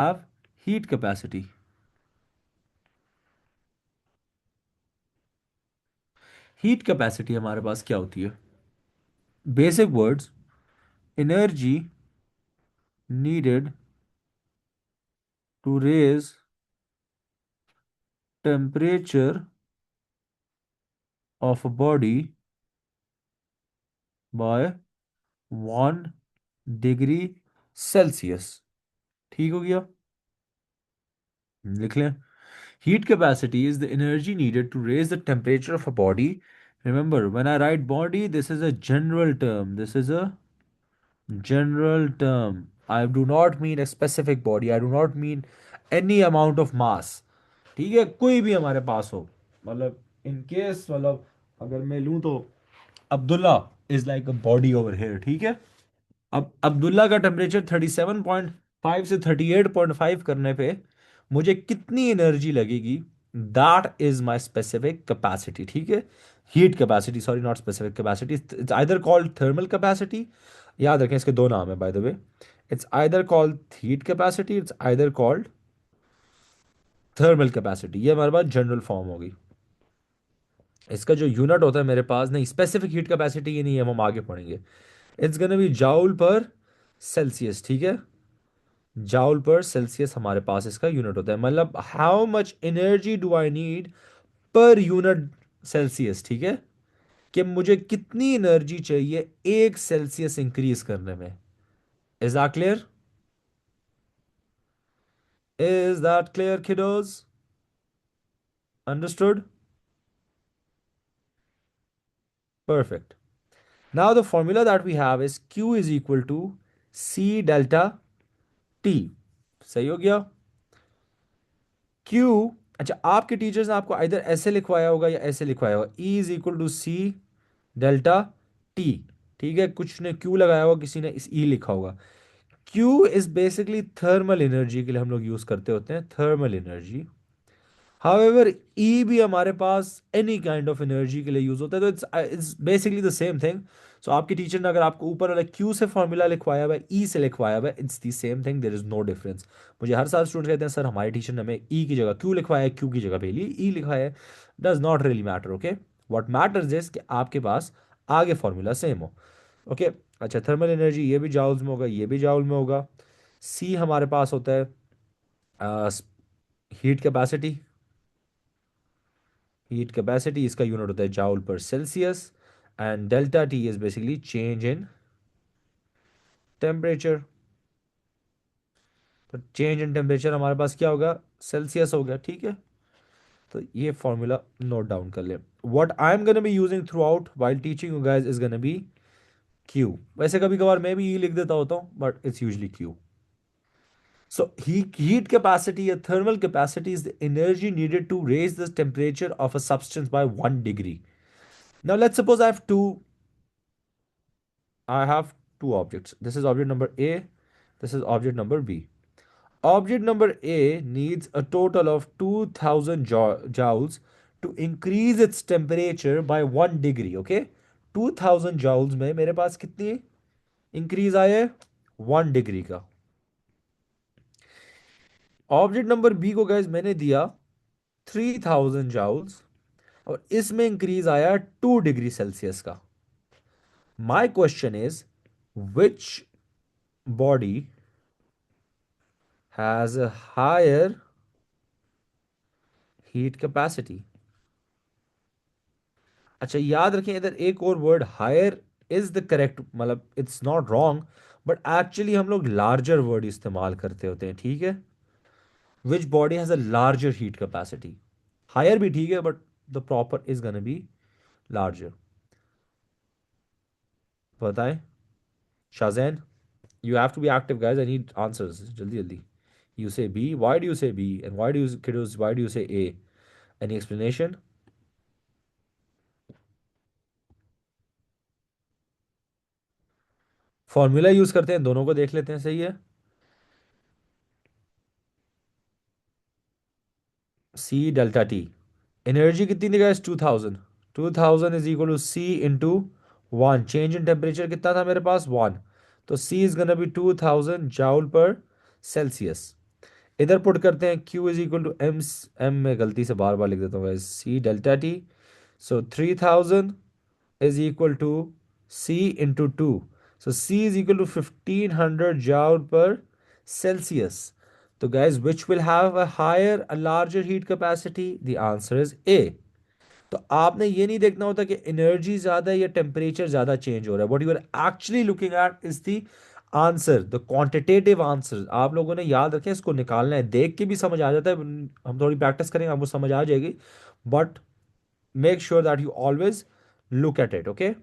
have heat capacity. Heat capacity हमारे पास क्या होती है? Basic words, energy needed to raise temperature of a body by 1 degree Celsius. ठीक हो गया? लिख लें। Heat capacity is the energy needed to raise the temperature of a body. Remember, when I write body, this is a general term. This is a general term. I do not mean a specific body. I do not mean any amount of mass. ठीक है, कोई भी हमारे पास हो, मतलब in case, मतलब अगर मैं लूँ तो Abdullah is like a body over here. ठीक है। अब अब्दुल्ला का टेम्परेचर 37.5 से 38.5 करने पे मुझे कितनी एनर्जी लगेगी, that is my specific capacity. ठीक है। Heat capacity, sorry, not specific capacity. It's either called thermal capacity, याद रखें इसके दो नाम है by the way. It's either called heat capacity, it's either called thermal capacity. ये हमारे पास जनरल फॉर्म होगी। इसका जो यूनिट होता है मेरे पास, नहीं, स्पेसिफिक हीट कैपेसिटी ये नहीं है, हम आगे पढ़ेंगे। It's gonna B joule per Celsius. ठीक है। जाउल पर सेल्सियस हमारे पास इसका यूनिट होता है, मतलब how much energy do I need per unit Celsius. ठीक है। कि मुझे कितनी एनर्जी चाहिए 1 सेल्सियस इंक्रीज करने में। Is that clear? Is that clear kiddos? Understood? Perfect. Now the formula that we have is Q is equal to C delta T। सही हो गया? Q, अच्छा, आपके टीचर्स ने आपको इधर ऐसे लिखवाया होगा या ऐसे लिखवाया होगा, E is equal to C delta T. ठीक है, कुछ ने क्यू लगाया होगा, किसी ने इस ई लिखा होगा। Q is basically thermal energy के लिए हम लोग यूज करते होते हैं, थर्मल एनर्जी। हाउएवर ई भी हमारे पास एनी काइंड ऑफ एनर्जी के लिए यूज होता है, तो it's basically the same thing. So आपके टीचर ने अगर आपको ऊपर वाला क्यू से फॉर्मूला लिखवाया हुआ है, ई से लिखवाया हुआ है, it's the same thing, there is no difference. मुझे हर साल स्टूडेंट कहते हैं सर हमारे टीचर ने हमें ई की जगह क्यू लिखवाया है, क्यू की जगह पे ई लिखवाया है। Does not really matter. Okay, what matters is कि आपके पास आगे फॉर्मूला सेम हो। ओके। अच्छा, थर्मल एनर्जी ये भी जाउल्स में होगा, ये भी जाउल में होगा। सी हमारे पास होता है हीट कैपेसिटी। हीट कैपेसिटी इसका यूनिट होता है joule per Celsius. And delta T is basically change in temperature. तो चेंज इन टेम्परेचर हमारे पास क्या होगा, सेल्सियस हो गया। ठीक है। तो ये फॉर्मूला नोट डाउन कर ले। What I am gonna be using through out while teaching you guys is gonna be Q. वैसे कभी कभार मैं भी ई लिख देता होता हूँ, but it's usually Q. So heat capacity or thermal capacity is the energy needed to raise the temperature of a substance by 1 degree. Now let's suppose I have two objects. This is object number A. This is object number B. Object number A needs a total of 2000 joules to increase its temperature by 1 degree. Okay, 2000 joules में मेरे पास कितनी increase आया है, 1 degree का। Object number B को gas मैंने दिया 3000 joules और इसमें इंक्रीज आया 2 डिग्री सेल्सियस का। My question is which body has a higher heat capacity. अच्छा, याद रखें इधर एक और word higher is the correct, मतलब it's not wrong, but actually हम लोग लार्जर वर्ड इस्तेमाल करते होते हैं। ठीक है। Which body has a larger heat capacity. Higher भी ठीक है, but the proper is gonna be larger. बताएं Shahzain. You have to be active, guys. I need answers. Jaldi, jaldi. You say B. Why do you say B? And why do you, kiddos, why do you say A? Any explanation? Formula use करते हैं, दोनों को देख लेते हैं। सही है। सी delta T. Energy कितनी दी guys, 2000। 2000 is equal to C into 1। Change in temperature कितना था मेरे पास, 1। तो C is gonna be 2000 joule per Celsius. इधर पुट करते हैं Q is equal to M, M में गलती से बार बार लिख देता हूँ, C delta T. So 3000 is equal to C into 2. So C is equal to 1500 joule per Celsius. So guys, which will have a higher, a larger heat capacity? The answer is A. तो आपने ये नहीं देखना होता कि energy ज्यादा है या टेम्परेचर ज्यादा चेंज हो रहा है. What you are actually looking at is the answer, the quantitative answer. आप लोगों ने याद रखें, इसको निकालना है, देख के भी समझ आ जाता है, हम थोड़ी प्रैक्टिस करेंगे आपको समझ आ जाएगी. But make sure that you always look at it. Okay.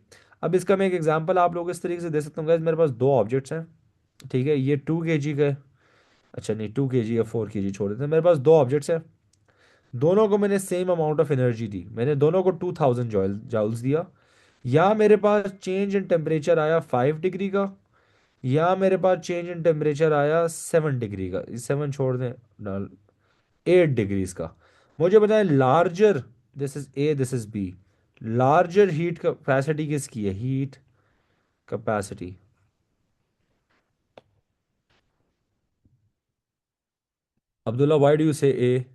अब इसका मैं एक एग्जांपल आप लोगों को इस तरीके से दे सकता हूँ. मेरे पास दो ऑब्जेक्ट्स हैं, ठीक है, ये 2 kg का है. अच्छा नहीं, 2 kg या 4 kg छोड़ देते हैं. मेरे पास दो ऑब्जेक्ट्स हैं, दोनों को मैंने सेम अमाउंट ऑफ एनर्जी दी, मैंने दोनों को 2000 जॉल्स दिया. या मेरे पास चेंज इन टेम्परेचर आया 5 डिग्री का, या मेरे पास चेंज इन टेम्परेचर आया 7 डिग्री का. 7 छोड़ दें, 8 डिग्रीज का. मुझे बताएं larger, this is A this is B, larger heat capacity किसकी है? Heat capacity. Abdullah, why do you say A?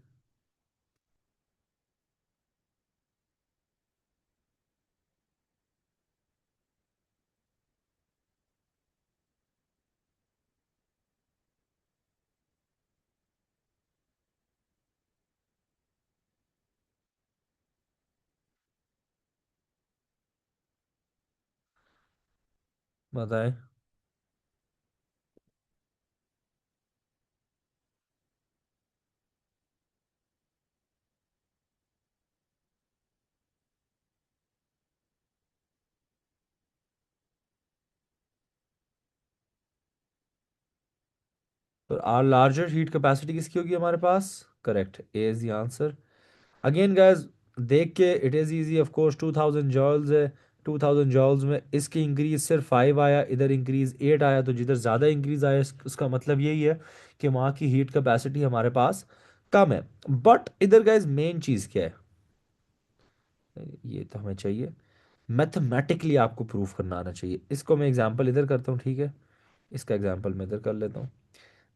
बताएं. तो आर लार्जर हीट कैपेसिटी किसकी होगी हमारे पास? Correct, A is the answer. Again guys, देख के it is easy, of course 2000 joules है. 2000 जॉल्स में इसकी इंक्रीज सिर्फ 5 आया, इधर इंक्रीज 8 आया. तो जिधर ज़्यादा इंक्रीज आया उसका मतलब यही है कि वहाँ की हीट कैपेसिटी हमारे पास कम है. बट इधर गाइस मेन चीज़ क्या है? ये तो हमें चाहिए, मैथमेटिकली आपको प्रूफ करना आना चाहिए. इसको मैं एग्जांपल इधर करता हूँ, ठीक है, इसका एग्जांपल मैं इधर कर लेता हूँ.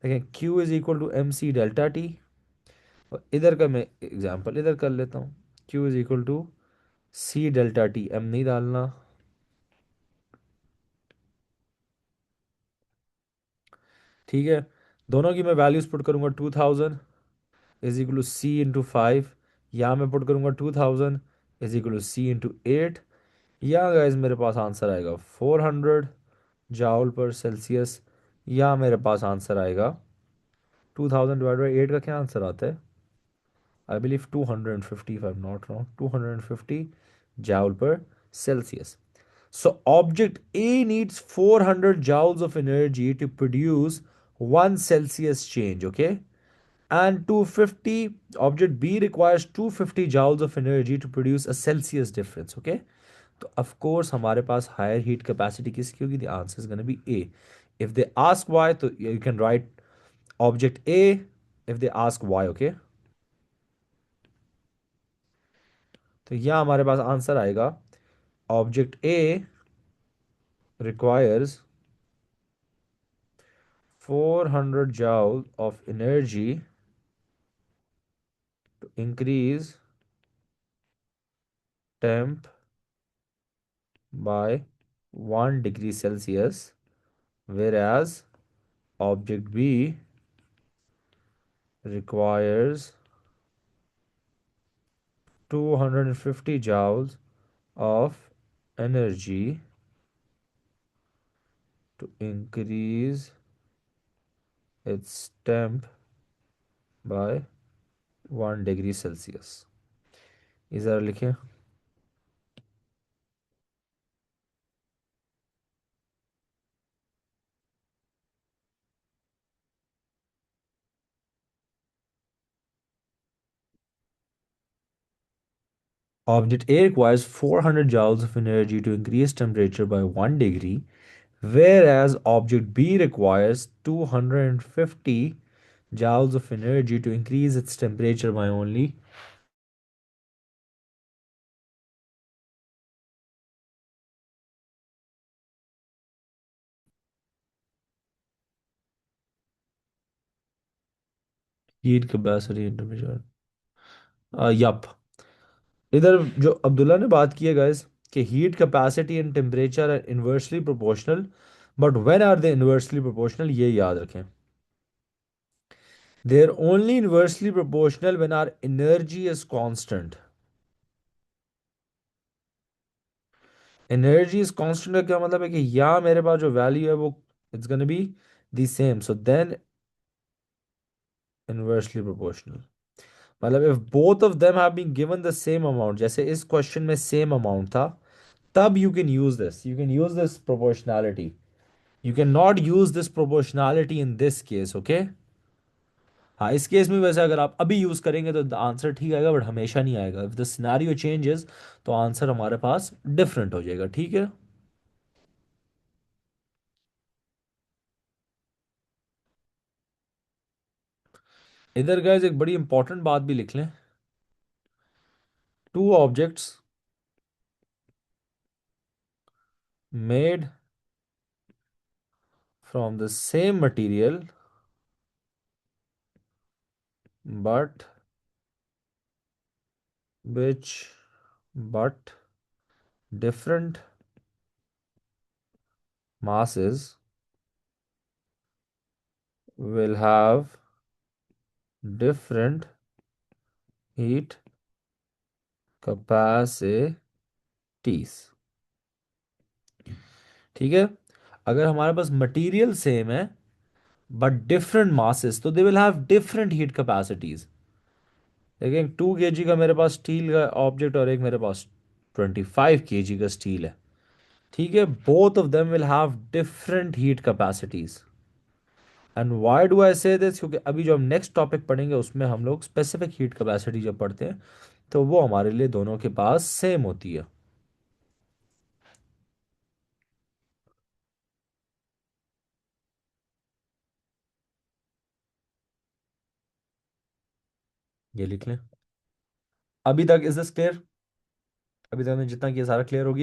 देखें, Q is equal to M C delta T, और इधर का मैं एग्जांपल इधर कर लेता हूँ. Q is equal to C delta T, M नहीं डालना, ठीक है. दोनों की मैं वैल्यूज पुट करूंगा. 2000 is equal to C into 5, या मैं पुट करूंगा 2000 is equal to C into 8. या गाइस मेरे पास आंसर आएगा 400 जाउल पर सेल्सियस, या मेरे पास आंसर आएगा 2000 डिवाइड बाई 8 का क्या आंसर आता है? I believe 250, if I am not wrong, 250 joule per Celsius. So object A needs 400 joules of energy to produce 1 Celsius change, okay? And 250, object B requires 250 joules of energy to produce a Celsius difference, okay? So of course हमारे पास higher heat capacity किसकी होगी? The answer is going to be A. If they ask why, तो you can write object A if they ask why, okay? तो यहाँ हमारे पास answer आएगा object A requires 400 joule of energy to increase temp by 1 degree Celsius, whereas object B requires 250 joules of energy to increase its temp by 1 degree Celsius. इधर लिखें. Object A requires 400 joules of energy to increase temperature by 1 degree, whereas object B requires 250 joules of energy to increase its temperature by only. Heat capacity temperature, yup. इधर जो अब्दुल्ला ने बात की है guys, कि heat capacity and temperature are inversely proportional, but when are they inversely proportional, ये याद रखें। They are only inversely proportional when are energy is constant. Energy is constant का क्या मतलब है, कि या मेरे पास जो वैल्यू है वो it's gonna be the same, so then inversely proportional. मतलब if both of them have been given the same amount, जैसे इस क्वेश्चन में सेम अमाउंट था, तब you can use this, you can use this proportionality. You can not use this proportionality in this case, okay. हाँ, इस case में वैसे अगर आप अभी यूज करेंगे तो आंसर ठीक आएगा, बट हमेशा नहीं आएगा। इफ द सिनेरियो चेंजेस तो आंसर हमारे पास डिफरेंट हो जाएगा, ठीक है। इधर गाइस एक बड़ी इंपॉर्टेंट बात भी लिख लें। Two objects made from the same material but which but different masses will have different heat capacities। ठीक है। अगर हमारे पास मटेरियल सेम है बट डिफरेंट मासेस, तो they will have different heat capacities. देखिए 2 kg का मेरे पास स्टील का ऑब्जेक्ट और एक मेरे पास 25 kg का स्टील है, ठीक है। Both of them will have different heat capacities. And why do I से दिस, क्योंकि अभी जो हम नेक्स्ट टॉपिक पढ़ेंगे उसमें हम लोग स्पेसिफिक हीट कैपेसिटी जब पढ़ते हैं, तो वो हमारे लिए दोनों के पास सेम होती है। ये लिख लें। अभी तक इज दिस क्लियर? अभी तक हमने जितना किया सारा क्लियर हो गया।